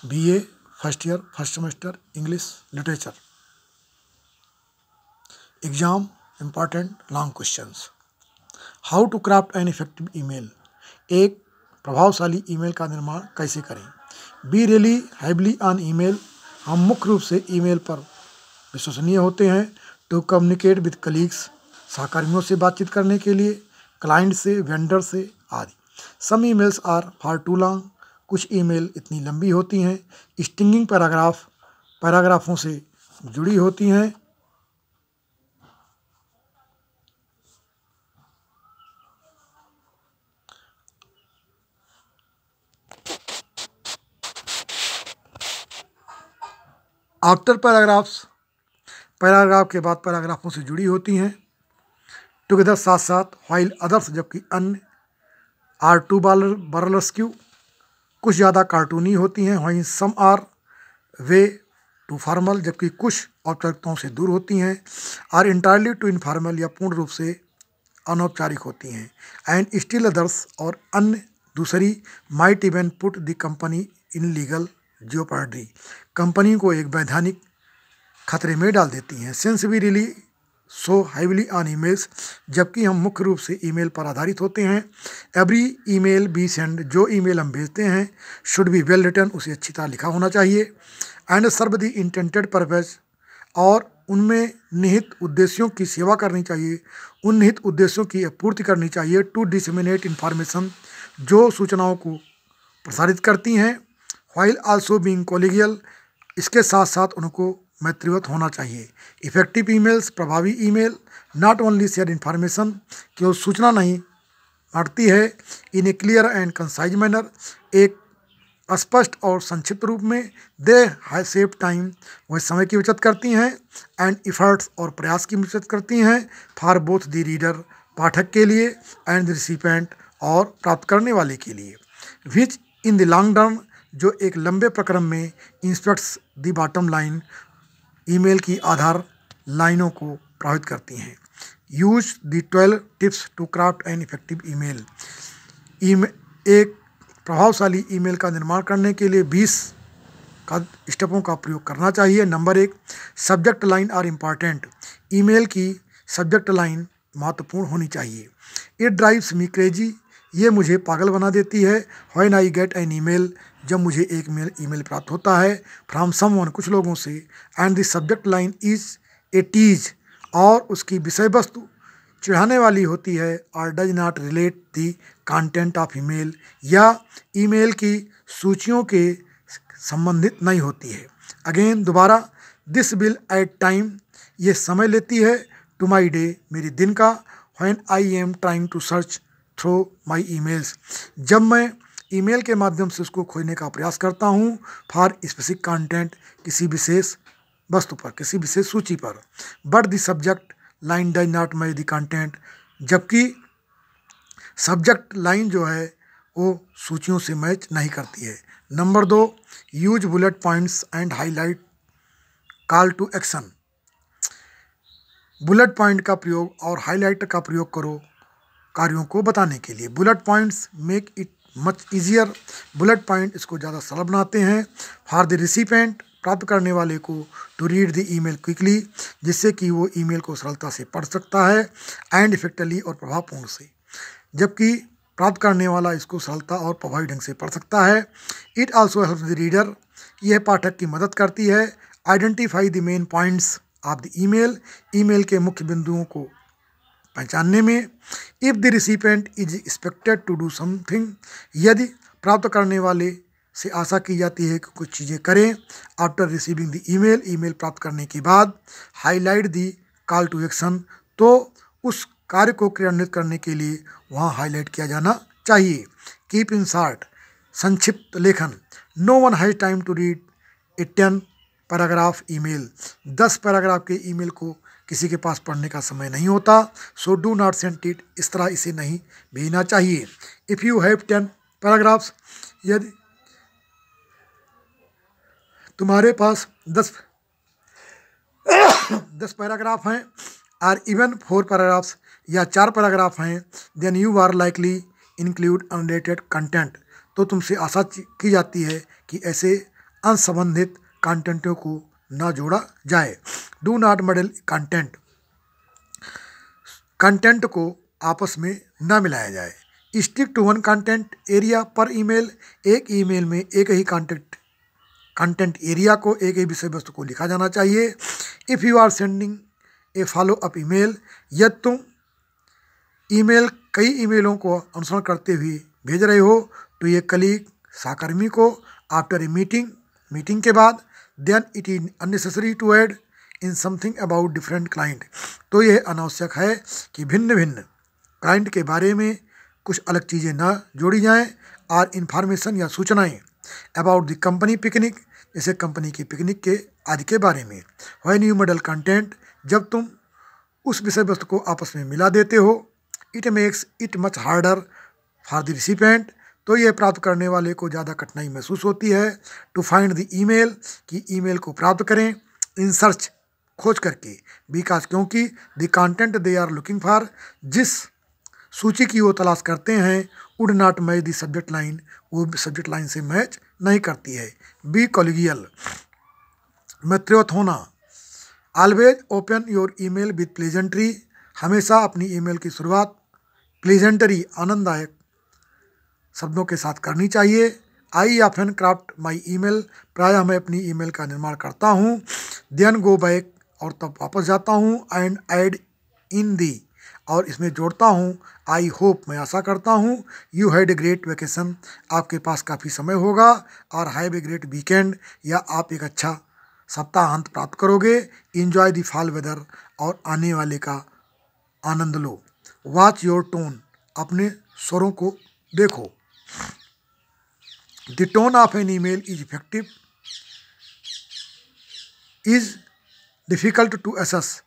BA first year first semester English literature. Exam important long questions. How to craft an effective email, एक प्रभावशाली email का निर्माण कैसे करें। Be really heavily on email, हम मुख्य रूप से ईमेल पर विश्वसनीय होते हैं। टू कम्युनिकेट विद कलीग्स, सहकर्मियों से बातचीत करने के लिए, क्लाइंट से, वेंडर से आदि। Some emails are far too long, कुछ ईमेल इतनी लंबी होती हैं। स्टिंगिंग पैराग्राफ, पैराग्राफों से जुड़ी होती हैं। आफ्टर पैराग्राफ्स, पैराग्राफ के बाद पैराग्राफों से जुड़ी होती हैं। टुगेदर, साथ साथ। व्हाइल अदर्स, जबकि अन्य। आर टू बर्लस्क्यू, कुछ ज़्यादा कार्टूनी होती हैं। While some are way too formal, जबकि कुछ औपचारिकताओं से दूर होती हैं। आर इंटायरली टू इनफॉर्मल, या पूर्ण रूप से अनौपचारिक होती हैं। एंड स्टिल अदर्स, और अन्य दूसरी। Might even put the company in legal jeopardy, company को एक वैधानिक खतरे में डाल देती हैं। Since we rely so heavily on emails, जबकि हम मुख्य रूप से ईमेल पर आधारित होते हैं। एवरी ईमेल बी सेंड, जो ईमेल हम भेजते हैं, शुड बी वेल रिटन, उसे अच्छी तरह लिखा होना चाहिए। And serve the intended purpose, और उनमें निहित उद्देश्यों की सेवा करनी चाहिए, उन निहित उद्देश्यों की पूर्ति करनी चाहिए। टू डिसमिनेट इंफॉर्मेशन, जो सूचनाओं को प्रसारित करती हैं। व्हाइल आल्सो बीइंग कोलिगियल, इसके साथ साथ उनको मैत्रीवत होना चाहिए। इफेक्टिव ईमेल्स, प्रभावी email, not only share information, केवल सूचना नहीं बांटती है। इन ए क्लियर एंड कंसाइज मैनर, एक स्पष्ट और संक्षिप्त रूप में। दे सेव टाइम, वह समय की बचत करती हैं। एंड इफर्ट्स, और प्रयास की बचत करती हैं। फॉर बोथ द रीडर, पाठक के लिए, एंड द रिसिपेंट, और प्राप्त करने वाले के लिए। Which in the long run, जो एक लंबे प्रक्रम में inspects the bottom line, email की आधार लाइनों को प्रभावित करती हैं। Use the 12 tips to craft an effective email, एक प्रभावशाली ईमेल का निर्माण करने के लिए 20 का स्टेपों का प्रयोग करना चाहिए। Number 1, subject line are important, email की सब्जेक्ट लाइन महत्वपूर्ण होनी चाहिए। इट ड्राइव्स मी क्रेजी, ये मुझे पागल बना देती है। When I get an email, जब मुझे एक ईमेल प्राप्त होता है। फ्रॉम समवन, कुछ लोगों से। And the subject line is a tease, और उसकी विषय वस्तु चिढ़ाने वाली होती है। और does not relate the content of email, या ईमेल की सूचियों के संबंधित नहीं होती है। अगेन, दोबारा। दिस विल एट टाइम, ये समय लेती है। टू माई डे, मेरे दिन का। When I am trying to search through my emails, जब मैं ईमेल के माध्यम से उसको खोजने का प्रयास करता हूँ। फॉर स्पेसिफिक कंटेंट, किसी विशेष वस्तु पर, किसी विशेष सूची पर। But the subject line does not match the content, जबकि सब्जेक्ट लाइन जो है वो सूचियों से मैच नहीं करती है। Number 2, use bullet points and highlight call to action, bullet point का प्रयोग और हाईलाइटर का प्रयोग करो कार्यों को बताने के लिए। Bullet points make it much easier, bullet point इसको ज़्यादा सरल बनाते हैं। फॉर द रिसिपेंट, प्राप्त करने वाले को। To read the email quickly, जिससे कि वो ईमेल को सरलता से पढ़ सकता है। एंड इफेक्टिवली, और प्रभावपूर्ण से, जबकि प्राप्त करने वाला इसको सरलता और प्रभावी ढंग से पढ़ सकता है। It also helps the reader, यह पाठक की मदद करती है। Identify the main points of the email, email के मुख्य बिंदुओं को पहचानने में। If the recipient is expected to do something, यदि प्राप्त करने वाले से आशा की जाती है कि कुछ चीज़ें करें। After receiving the email, email प्राप्त करने के बाद। Highlight the call to action, तो उस कार्य को क्रियान्वित करने के लिए वहाँ हाईलाइट किया जाना चाहिए। कीप इन शॉर्ट, संक्षिप्त लेखन। No one has time to read a 10 paragraph email, 10 paragraph के ईमेल को किसी के पास पढ़ने का समय नहीं होता। So do not send it, इस तरह इसे नहीं भेजना चाहिए। इफ़ यू हैव 10 पैराग्राफ्स, यदि तुम्हारे पास 10 पैराग्राफ हैं, और इवन 4 पैराग्राफ्स, या 4 पैराग्राफ हैं, then you are likely include unrelated content, तो तुमसे आशा की जाती है कि ऐसे अनसंबंधित कंटेंटों को ना जोड़ा जाए। Do not model content, content को आपस में ना मिलाया जाए। Stick to one content area पर ईमेल, एक ईमेल में एक ही कंटेंट एरिया को, एक ही विषय वस्तु को लिखा जाना चाहिए। If you are sending a follow up email, यदि तुम ईमेल कई ईमेलों को अनुसरण करते हुए भेज रहे हो तो ये कलीग सहकर्मी को आफ्टर ए मीटिंग के बाद, then it is unnecessary to add in something about different client, तो यह अनावश्यक है कि भिन्न भिन्न क्लाइंट के बारे में कुछ अलग चीज़ें ना जोड़ी जाएं, और इन्फॉर्मेशन या सूचनाएं अबाउट द कंपनी पिकनिक, जैसे कंपनी की पिकनिक के आदि के बारे में। व्हेन यू मॉडल कंटेंट, जब तुम उस विषय वस्तु को आपस में मिला देते हो, it makes it much harder for the recipient, तो यह प्राप्त करने वाले को ज़्यादा कठिनाई महसूस होती है टू फाइंड द ईमेल, कि ईमेल को प्राप्त करें इन सर्च, खोज करके, बिकॉज क्योंकि the content they are looking for, जिस सूची की वो तलाश करते हैं, would not match the subject line, वो सब्जेक्ट लाइन से मैच नहीं करती है। बी कॉलेगियल, मैत्रेवत होना। Always open your email with pleasantry, हमेशा अपनी ईमेल की शुरुआत प्लेजेंटरी, आनंददायक शब्दों के साथ करनी चाहिए। I often craft my email, प्रायः मैं अपनी ईमेल का निर्माण करता हूँ। देन गो बैक, और तब वापस जाता हूँ। एंड ऐड इन दी, और इसमें जोड़ता हूँ आई होप, मैं आशा करता हूँ। You had a great vacation, आपके पास काफ़ी समय होगा। और हैव ए ग्रेट वीकेंड, या आप एक अच्छा सप्ताहांत प्राप्त करोगे। इंजॉय द फॉल वेदर, और आने वाले का आनंद लो। वॉच योर टोन, अपने स्वरों को देखो। The tone of an email is effective is difficult to assess,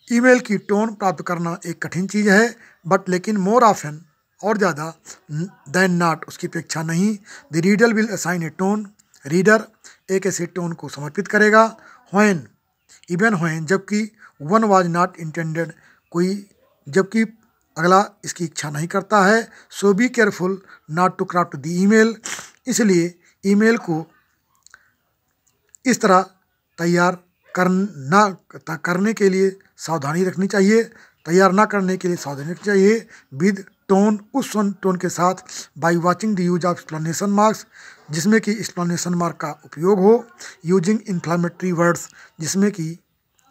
email की टोन प्राप्त करना एक कठिन चीज़ है, बट लेकिन मोर ऑफन, और ज़्यादा, देन नॉट, उसकी अपेक्षा नहीं। The reader will assign a tone, reader एक ऐसे टोन को समर्पित करेगा। व्हेन, इवन व्हेन, जबकि वन वाज नॉट इंटेंडेड, कोई, जबकि अगला इसकी इच्छा नहीं करता है। So be careful not to craft the email, इसलिए ईमेल को इस तरह तैयार करने के लिए सावधानी रखनी चाहिए, तैयार ना करने के लिए सावधानी रखनी चाहिए। विद टोन, उस टोन के साथ। By watching the use of explanation marks, जिसमें कि एक्सप्लेनेशन मार्क का उपयोग हो। यूजिंग इन्फ्लामेटरी वर्ड्स, जिसमें कि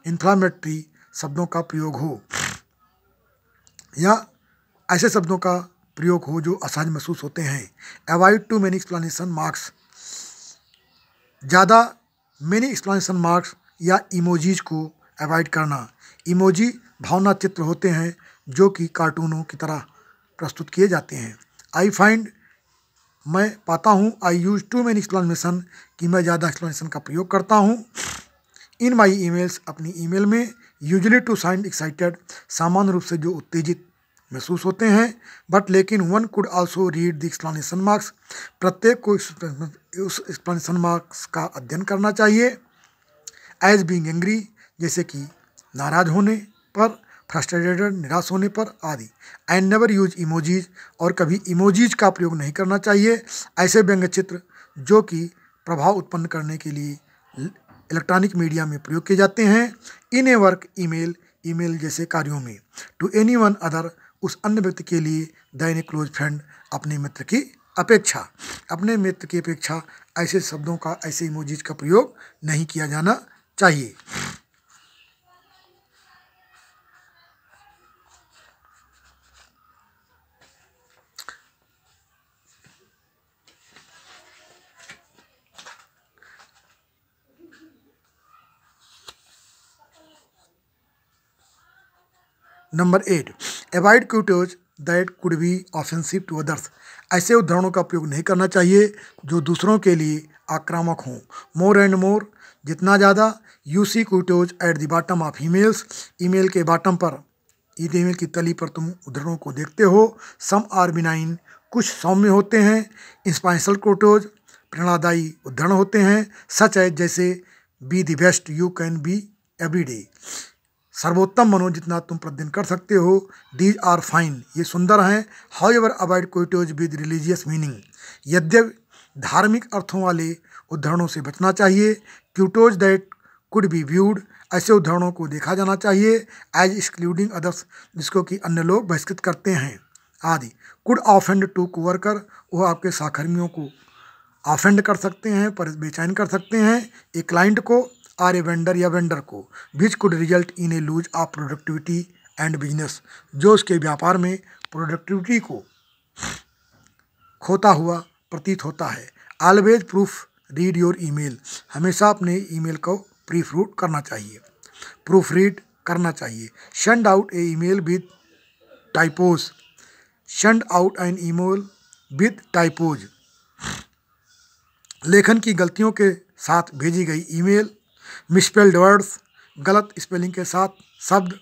इन्फ्लामेटरी शब्दों का प्रयोग हो, या ऐसे शब्दों का प्रयोग हो जो असहज महसूस होते हैं। Avoid too many explanation marks, ज़्यादा मैनी एक्सप्लेनेशन मार्क्स या इमोजीज को अवॉइड करना। इमोजी भावना चित्र होते हैं जो कि कार्टूनों की तरह प्रस्तुत किए जाते हैं। आई फाइंड, मैं पाता हूँ। आई यूज टू मैनी एक्सप्लेनेशन, कि मैं ज़्यादा एक्सप्लेनेशन का प्रयोग करता हूँ। इन माई ईमेल्स, अपनी ईमेल में। यूजली टू साउंड एक्साइटेड, सामान्य रूप से जो उत्तेजित महसूस होते हैं। बट लेकिन one could also read the explanation marks, प्रत्येक को उस एक्सप्लेनेशन मार्क्स का अध्ययन करना चाहिए। एज बीइंग एंग्री, जैसे कि नाराज होने पर, फ्रस्ट्रेटेड, निराश होने पर आदि। एंड नेवर यूज इमोजीज, और कभी इमोजीज का प्रयोग नहीं करना चाहिए। ऐसे व्यंग्य चित्र जो कि प्रभाव उत्पन्न करने के लिए इलेक्ट्रॉनिक मीडिया में प्रयोग किए जाते हैं। इन ए वर्क ईमेल, ईमेल जैसे कार्यों में। टू एनी वन अदर, उस अन्य व्यक्ति के लिए। दैन ए क्लोज फ्रेंड, अपने मित्र की अपेक्षा, अपने मित्र की अपेक्षा ऐसे शब्दों का, ऐसे इमोजीज का प्रयोग नहीं किया जाना चाहिए। Number 8, avoid quotes that could be offensive to others, ऐसे उदाहरणों का प्रयोग नहीं करना चाहिए जो दूसरों के लिए आक्रामक हों। मोर एंड मोर, जितना ज़्यादा। You see quotes at the bottom of emails, email के बॉटम पर, ईमेल की तली पर तुम उदाहरणों को देखते हो। सम आर बिनाइन, कुछ सौम्य होते हैं। इंस्पायरल क्यूटोज, प्रेरणादायी उदाहरण होते हैं। सच है, जैसे be the best you can be every day, सर्वोत्तम बनो जितना तुम प्रतिदिन कर सकते हो। दीज आर फाइन, ये सुंदर हैं। However avoid quotes with religious meaning, यद्यपि धार्मिक अर्थों वाले उद्धरणों से बचना चाहिए। Quotes that could be viewed, ऐसे उद्धरणों को देखा जाना चाहिए एज एक्सक्लूडिंग अदर्स, जिसको कि अन्य लोग बहिष्कृत करते हैं आदि। कुड ऑफेंड टू कोवर्कर, वो आपके सहकर्मियों को ऑफेंड कर सकते हैं, पर बेचैन कर सकते हैं। ए क्लाइंट को आर ए वेंडर या वेंडर को, which could result in a lose of productivity and business, जो उसके व्यापार में प्रोडक्टिविटी को खोता हुआ प्रतीत होता है। Always proof read your email, हमेशा अपने ईमेल को प्रूफ रीड करना चाहिए, प्रूफ रीड करना चाहिए। Send out a email with typos, send out an email with typos, लेखन की गलतियों के साथ भेजी गई ईमेल। मिसस्पेल्ड वर्ड्स, गलत स्पेलिंग के साथ शब्द।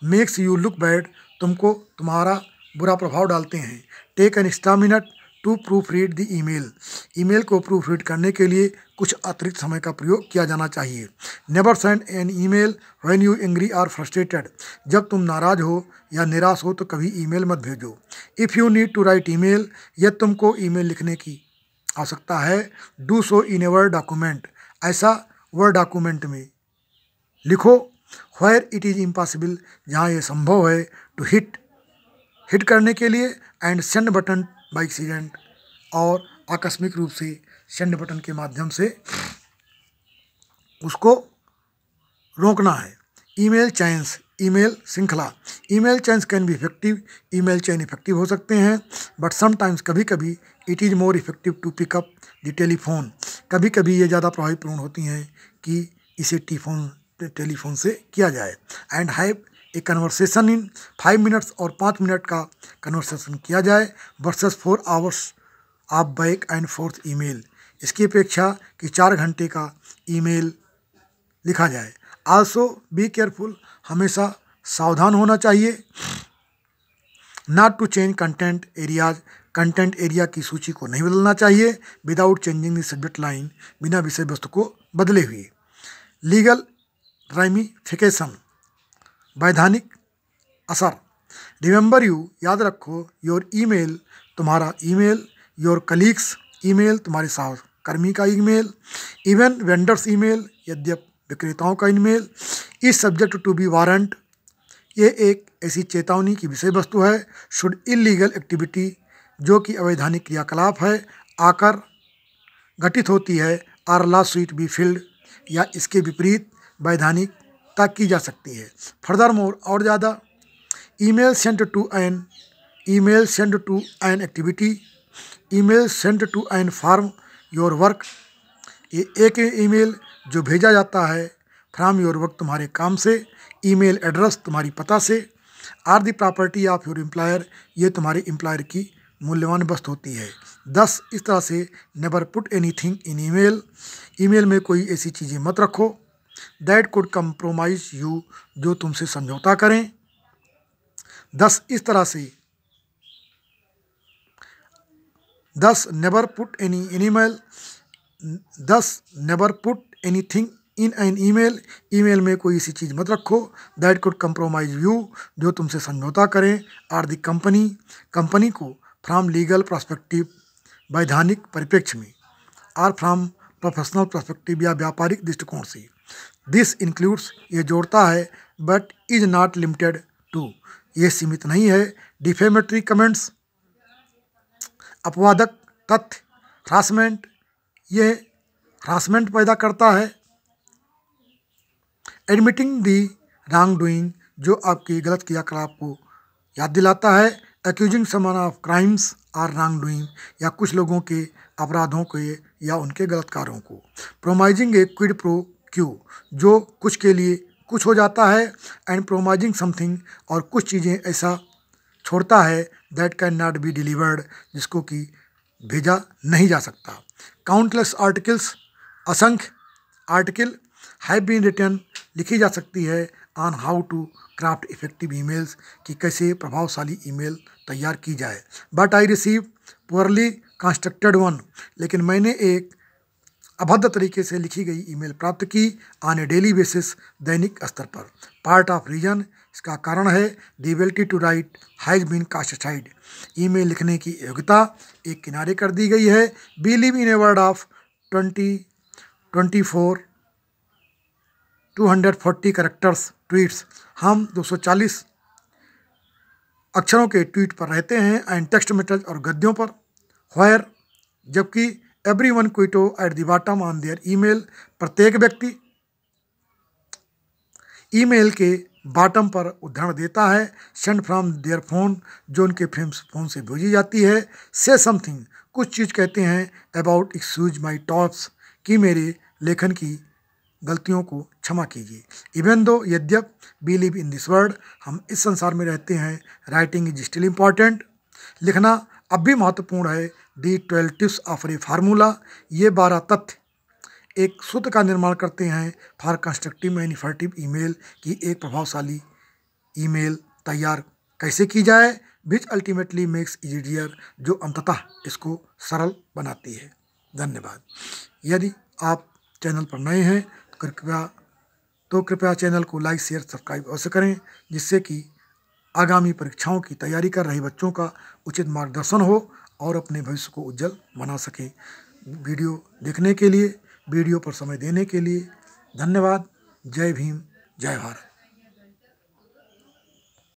मेक्स यू लुक बैड, तुमको तुम्हारा बुरा प्रभाव डालते हैं। Take an extra minute to proof read the email, email को प्रूफ रीड करने के लिए कुछ अतिरिक्त समय का प्रयोग किया जाना चाहिए। Never send an email when you angry और फ्रस्ट्रेटेड, जब तुम नाराज हो या निराश हो तो कभी ईमेल मत भेजो। If you need to write email, यदि तुमको ईमेल लिखने की आवश्यकता है, do so in a word document, ऐसा वर्ड डॉक्यूमेंट में लिखो। व्हेयर इट इज़ इम्पॉसिबल, जहाँ ये संभव है, टू हिट करने के लिए, and send button by accident, और आकस्मिक रूप से सेंड बटन के माध्यम से उसको रोकना है। ईमेल चेन्स, ईमेल श्रृंखला, email chains can be effective, email chain effective हो सकते हैं, बट समटाइम्स कभी कभी it is more effective to pick up the telephone, कभी कभी ये ज़्यादा प्रभावपूर्ण होती हैं कि इसे टेलीफोन से किया जाए। And have a conversation in 5 minutes, और 5 मिनट का कन्वर्सेशन किया जाए, versus 4 hours of back and forth email, इसकी अपेक्षा कि 4 घंटे का ईमेल लिखा जाए। आल्सो बी केयरफुल, हमेशा सावधान होना चाहिए। Not to change content areas, content area की सूची को नहीं बदलना चाहिए। Without changing the subject line, बिना विषय वस्तु को बदले हुए। लीगल राइमिफिकेशन, वैधानिक असर। रिमेंबर यू, याद रखो, योर ईमेल, तुम्हारा ईमेल, योर कलीग्स ईमेल, तुम्हारे सहकर्मी का ईमेल, इवन वेंडर्स ईमेल, यद्यप विक्रेताओं का email, is subject to be warrant, ये एक ऐसी चेतावनी की विषय वस्तु है। शुड इलीगल एक्टिविटी, जो कि अवैधानिक क्रियाकलाप है, आकर घटित होती है, or law suit be filed, या इसके विपरीत वैधानिकता की जा सकती है। फर्दर मोर, और ज़्यादा, email send to an activity, email send to an form your work, ये एक ईमेल जो भेजा जाता है फ्रॉम योर वर्क, तुम्हारे काम से। ईमेल एड्रेस, तुम्हारी पता से। Are the property of your employer, ये तुम्हारे एम्प्लॉयर की मूल्यवान वस्तु होती है। 10 इस तरह से never put anything in email, email में कोई ऐसी चीज़ें मत रखो दैट कुड कंप्रोमाइज यू, जो तुमसे समझौता करें। 10 इस तरह से 10 never put any email, 10 never put anything in an email, email में कोई ऐसी चीज़ मत रखो दैट कुड कंप्रोमाइज यू, जो तुमसे समझौता करें। आर द कंपनी को फ्रॉम लीगल पर्सपेक्टिव, वैधानिक परिप्रेक्ष्य में, आर फ्रॉम प्रोफेशनल पर्सपेक्टिव, या व्यापारिक दृष्टिकोण से। दिस इंक्लूड्स, ये जोड़ता है, but is not limited to, ये सीमित नहीं है। डिफेमेटरी कमेंट्स, अपवादक तथ्य, हरासमेंट, ये हरासमेंट पैदा करता है। एडमिटिंग दी रॉन्ग डूइंग, जो आपकी गलत क्रियाकलाप को याद दिलाता है। एक्यूजिंग समवन ऑफ क्राइम्स और रॉन्ग डूइंग, या कुछ लोगों के अपराधों के या उनके गलत कार्यों को। प्रोमाइजिंग ए क्विड प्रो क्यू, जो कुछ के लिए कुछ हो जाता है। एंड प्रोमाइजिंग समथिंग, और कुछ चीज़ें ऐसा छोड़ता है that can not be delivered, जिसको कि भेजा नहीं जा सकता। काउंटलेस आर्टिकल्स, असंख्य आर्टिकल हैव बीन रिटन, लिखी जा सकती है, on how to craft effective emails, कि कैसे प्रभावशाली ईमेल तैयार की जाए। But I receive poorly constructed one, लेकिन मैंने एक अभद्र तरीके से लिखी गई ईमेल प्राप्त की। ऑन ए डेली बेसिस, दैनिक स्तर पर। पार्ट ऑफ रीजन, इसका कारण है the ability to write has been cast aside. Email लिखने की योग्यता एक किनारे कर दी गई है। We live in a world of 240 characters tweets. हम 240 अक्षरों के ट्वीट पर रहते हैं एंड टेक्स्ट मैसेज और गद्यों पर। व्हेयर जबकि everyone Quito eight the bottom on their email, प्रत्येक व्यक्ति ईमेल के बॉटम पर उद्धरण देता है। सेंड फ्रॉम देयर फोन, जो उनके फोन से भेजी जाती है। से समथिंग, कुछ चीज़ कहते हैं। अबाउट एक्सक्यूज माई टॉप्स, कि मेरे लेखन की गलतियों को क्षमा कीजिए। इवन दो, यद्यप we live in this world, हम इस संसार में रहते हैं। राइटिंग इज स्टिल इम्पॉर्टेंट, लिखना अब भी महत्वपूर्ण है। दी 12 टिप्स ऑफ ए फार्मूला, ये 12 तथ्य एक सूत्र का निर्माण करते हैं for constructive and effective email, की एक प्रभावशाली ईमेल तैयार कैसे की जाए। विच अल्टीमेटली मेक्स इजियर, जो अंततः इसको सरल बनाती है। धन्यवाद। यदि आप चैनल पर नए हैं तो कृपया चैनल को लाइक शेयर सब्सक्राइब अवश्य करें, जिससे कि आगामी परीक्षाओं की तैयारी कर रहे बच्चों का उचित मार्गदर्शन हो और अपने भविष्य को उज्जवल बना सकें। वीडियो देखने के लिए, वीडियो पर समय देने के लिए धन्यवाद। जय भीम, जय भारत।